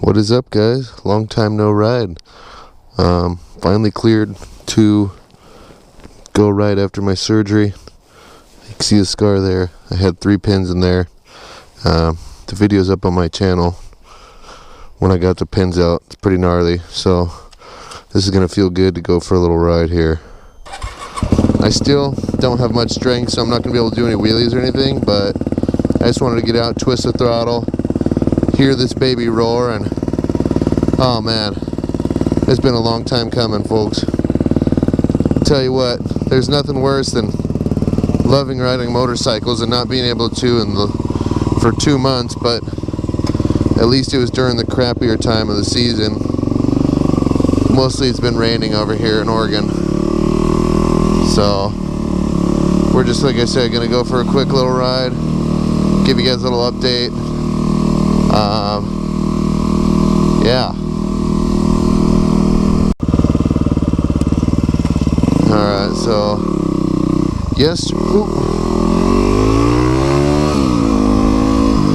What is up, guys? Long time no ride. Finally cleared to go ride after my surgery. You can see the scar there. I had 3 pins in there. The video's up on my channel. When I got the pins out, it's pretty gnarly. So this is gonna feel good to go for a little ride here. I still don't have much strength, so I'm not gonna be able to do any wheelies or anything, but I just wanted to get out, twist the throttle, hear this baby roar, and oh man, it's been a long time coming, folks. I'll tell you what, there's nothing worse than loving riding motorcycles and not being able to for 2 months, but at least it was during the crappier time of the season. Mostly it's been raining over here in Oregon. So we're just, like I said, gonna go for a quick little ride, give you guys a little update. Yeah. Alright, so yes.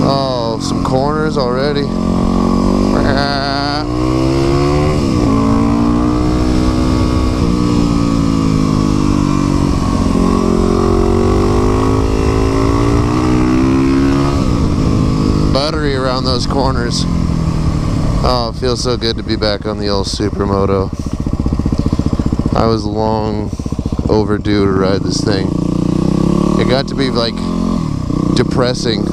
Oh, some corners already. Buttery around those corners. Oh, it feels so good to be back on the old Supermoto. I was long overdue to ride this thing. It got to be like depressing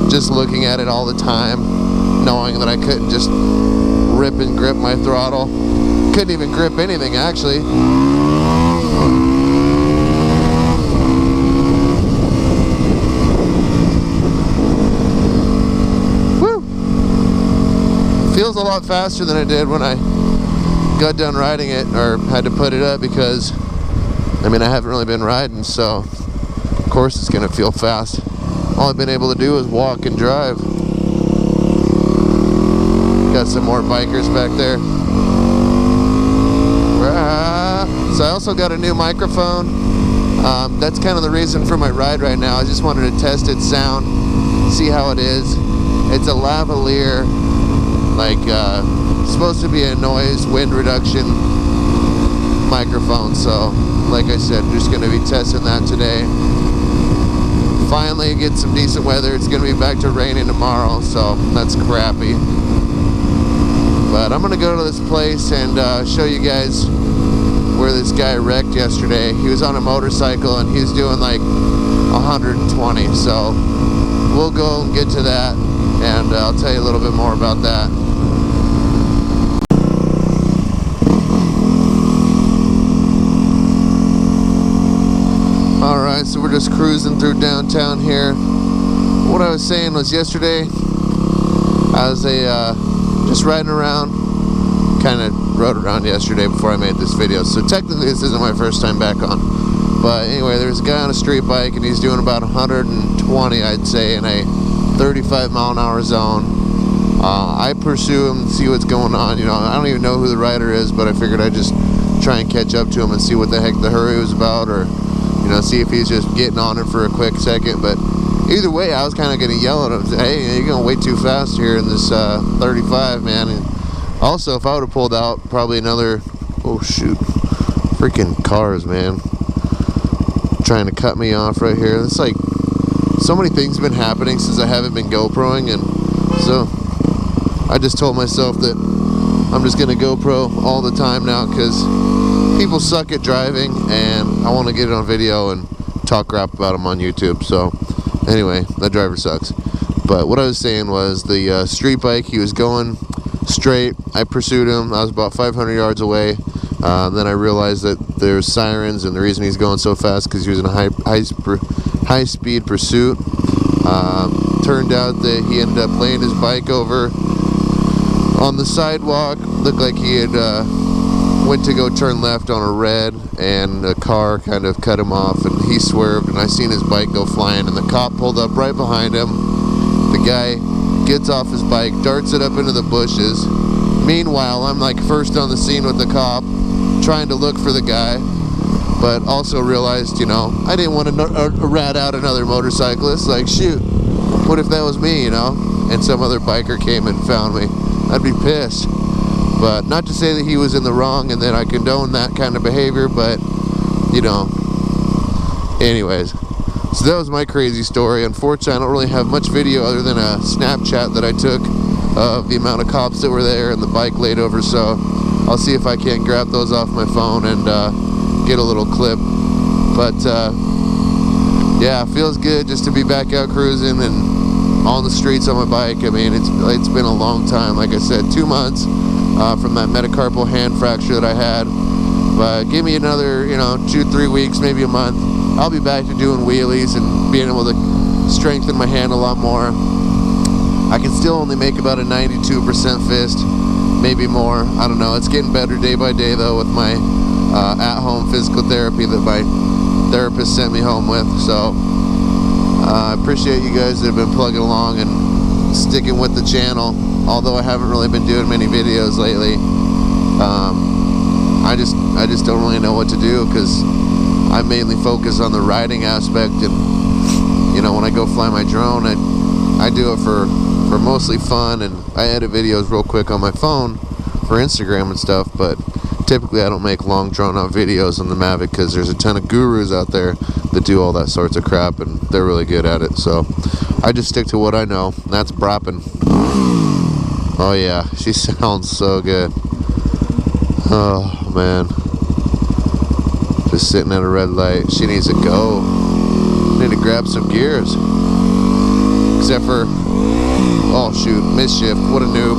just looking at it all the time, knowing that I couldn't just rip and grip my throttle. Couldn't even grip anything, actually. Feels a lot faster than it did when I got done riding it, or had to put it up, because I mean, I haven't really been riding, so of course it's gonna feel fast. All I've been able to do is walk and drive. Got some more bikers back there. So I also got a new microphone. That's kind of the reason for my ride right now. I just wanted to test its sound, see how it is. It's a lavalier, like supposed to be a noise wind reduction microphone, so like I said, I'm just going to be testing that today. Finally get some decent weather. It's going to be back to raining tomorrow, so that's crappy, but I'm going to go to this place and show you guys where this guy wrecked yesterday. He was on a motorcycle and he was doing like 120, so we'll go and get to that, and I'll tell you a little bit more about that. Alright, so we're just cruising through downtown here. What I was saying was, yesterday I was just riding around, kind of rode around yesterday before I made this video, so technically this isn't my first time back on. But anyway, there's a guy on a street bike and he's doing about 120, I'd say, in a 35 mile an hour zone. I pursue him, see what's going on. You know, I don't even know who the rider is, but I figured I'd just try and catch up to him and see what the heck the hurry was about, or you know, see if he's just getting on it for a quick second. But either way, I was kind of going to yell at him, hey, you're going way too fast here in this 35, man. And also, if I would have pulled out probably another, oh shoot, freaking cars, man, trying to cut me off right here. It's like so many things have been happening since I haven't been GoProing, and so I just told myself that I'm just going to GoPro all the time now, because people suck at driving and I want to get it on video and talk crap about them on YouTube. So anyway, that driver sucks. But what I was saying was, the street bike, he was going straight. I pursued him. I was about 500 yards away. Then I realized that there's sirens, and the reason he's going so fast because he was in a high speed pursuit. Turned out that he ended up laying his bike over on the sidewalk. Looked like he had went to go turn left on a red, and a car kind of cut him off, and he swerved, and I seen his bike go flying, and the cop pulled up right behind him. The guy gets off his bike, darts it up into the bushes. Meanwhile, I'm like first on the scene with the cop, trying to look for the guy, but also realized, you know, I didn't want to rat out another motorcyclist. Like, shoot, what if that was me, you know? And some other biker came and found me. I'd be pissed. But not to say that he was in the wrong and that I condone that kind of behavior, but you know, anyways. So that was my crazy story. Unfortunately, I don't really have much video other than a Snapchat that I took of the amount of cops that were there and the bike laid over, so I'll see if I can't grab those off my phone and get a little clip. But yeah, it feels good just to be back out cruising and on the streets on my bike. I mean, it's been a long time. Like I said, 2 months from that metacarpal hand fracture that I had. But give me another, 2-3 weeks, maybe a month. I'll be back to doing wheelies and being able to strengthen my hand a lot more. I can still only make about a 92% fist, maybe more. I don't know. It's getting better day by day though with my at-home physical therapy that my therapist sent me home with. So I appreciate you guys that have been plugging along and sticking with the channel. Although I haven't really been doing many videos lately. I just don't really know what to do because I mainly focus on the riding aspect, and when I go fly my drone, I do it for mostly fun, and I edit videos real quick on my phone for Instagram and stuff, but typically I don't make long drawn out videos on the Mavic because there's a ton of gurus out there that do all that sorts of crap and they're really good at it. So I just stick to what I know, and that's bropping. Oh yeah, she sounds so good. Oh man, just sitting at a red light. She needs to go. I need to grab some gears. Except for, oh shoot, mischief. What a noob.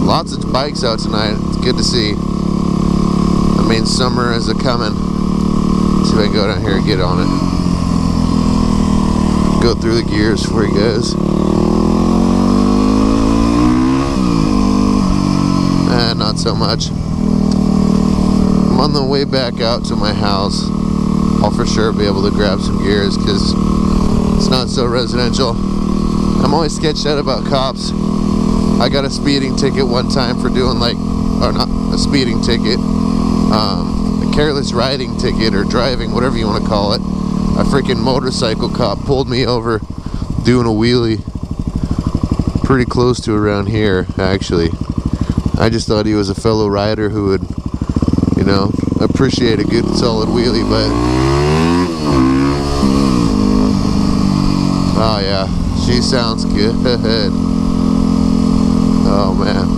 Lots of bikes out tonight. It's good to see. I mean, summer is a coming. See if I can go down here and get on it. Go through the gears before he goes. Not so much. I'm on the way back out to my house. I'll for sure be able to grab some gears because it's not so residential. I'm always sketched out about cops. I got a speeding ticket one time for doing or not a speeding ticket, a careless riding ticket or driving, whatever you want to call it. A freaking motorcycle cop pulled me over doing a wheelie pretty close to around here, actually. I just thought he was a fellow rider who would, appreciate a good solid wheelie, but oh yeah, she sounds good. Oh man.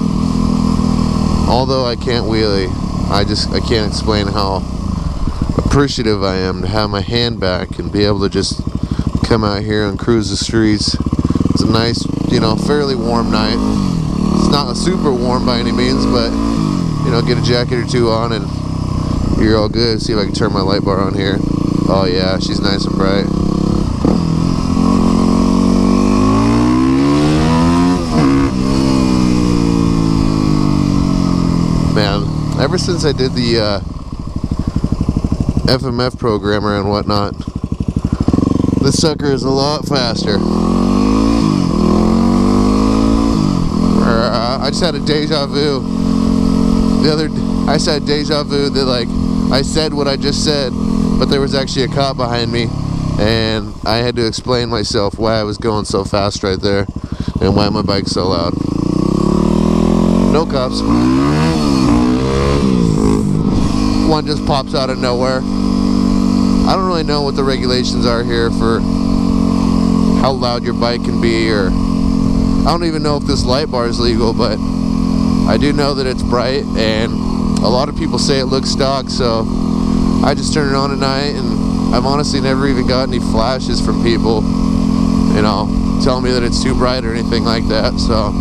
Although I can't wheelie, I can't explain how appreciative I am to have my hand back and be able to just come out here and cruise the streets. It's a nice, fairly warm night. It's not super warm by any means, but get a jacket or two on and you're all good. See if I can turn my light bar on here. Oh yeah, she's nice and bright. Man, ever since I did the FMF programmer and whatnot, this sucker is a lot faster. I just had a deja vu. I just had deja vu that I said what I just said, but there was actually a cop behind me, and I had to explain myself why I was going so fast right there, and why my bike's so loud. No cops. One just pops out of nowhere. I don't really know what the regulations are here for how loud your bike can be, or I don't even know if this light bar is legal, but I do know that it's bright, and a lot of people say it looks stock, so I just turn it on at night, and I've honestly never even got any flashes from people, telling me that it's too bright or anything like that, so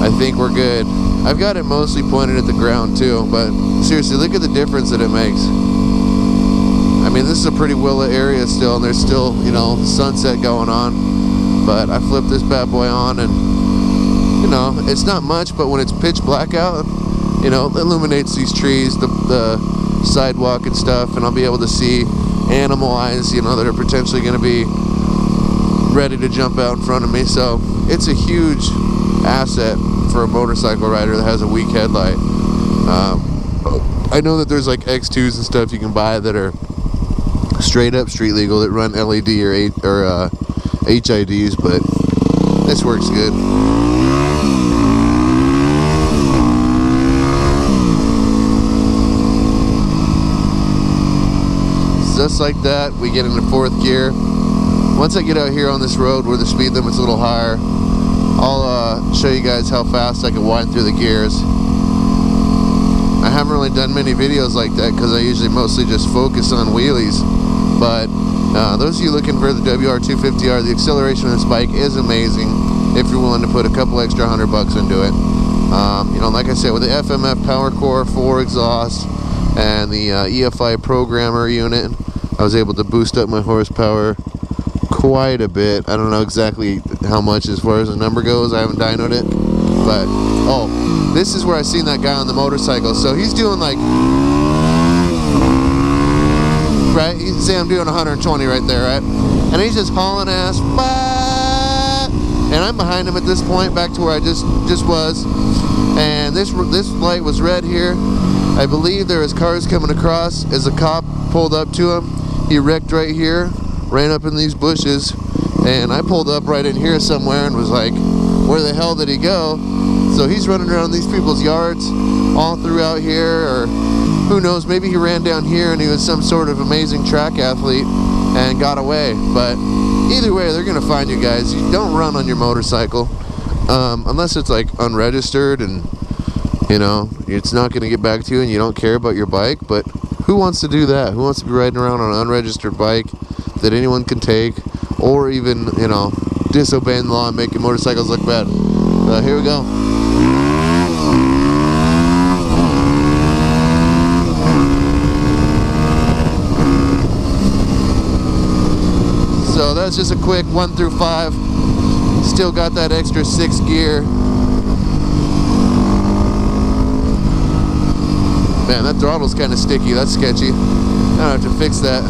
I think we're good. I've got it mostly pointed at the ground too, but seriously, look at the difference that it makes. I mean, this is a pretty willow area still, and there's still, sunset going on, but I flip this bad boy on, and it's not much, but when it's pitch black out, it illuminates these trees, the sidewalk and stuff, and I'll be able to see animal eyes, that are potentially going to be ready to jump out in front of me. So it's a huge asset for a motorcycle rider that has a weak headlight. I know that there's like X2s and stuff you can buy that are straight up street legal that run LED or HIDs, but this works good. Just like that, we get into fourth gear. Once I get out here on this road where the speed limit's a little higher, I'll show you guys how fast I can wind through the gears. I haven't really done many videos like that because I usually mostly just focus on wheelies. But those of you looking for the WR250R, the acceleration of this bike is amazing if you're willing to put a couple extra $100 into it. You know, like I said, with the FMF Power Core 4 exhaust and the EFI programmer unit, I was able to boost up my horsepower quite a bit. I don't know exactly how much as far as the number goes. I haven't dynoed it. But, oh, this is where I seen that guy on the motorcycle. So he's doing like, right? You see I'm doing 120 right there, right? And he's just hauling ass. And I'm behind him at this point, back to where I just was. And this light was red here. I believe there was cars coming across. As a cop pulled up to him, he wrecked right here, ran up in these bushes, and I pulled up right in here somewhere and was like, where the hell did he go? So he's running around these people's yards all throughout here, or who knows, maybe he ran down here and he was some sort of amazing track athlete and got away. But either way, they're gonna find you guys. You don't run on your motorcycle unless it's like unregistered, and you know it's not gonna get back to you and you don't care about your bike. But who wants to do that? Who wants to be riding around on an unregistered bike that anyone can take, or even, you know, disobeying the law and making motorcycles look bad? Here we go. So that's just a quick 1 through 5. Still got that extra 6 gear. Man, that throttle's kind of sticky. That's sketchy. I have to fix that.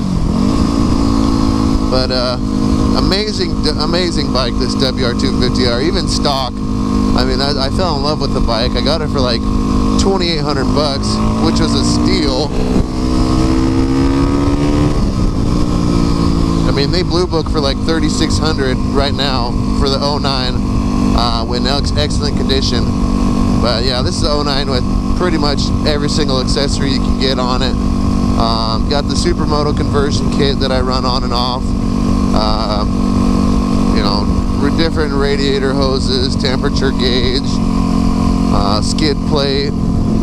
But amazing bike, this WR250R, even stock. I mean, I fell in love with the bike. I got it for like $2,800, which was a steal. I mean, they blue book for like $3,600 right now for the 09 when excellent condition. But yeah, this is the 09 with pretty much every single accessory you can get on it. Got the supermoto conversion kit that I run on and off. You know, different radiator hoses, temperature gauge, skid plate,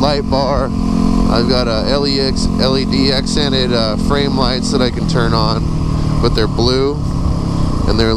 light bar. I've got a LED accented frame lights that I can turn on, but they're blue and they're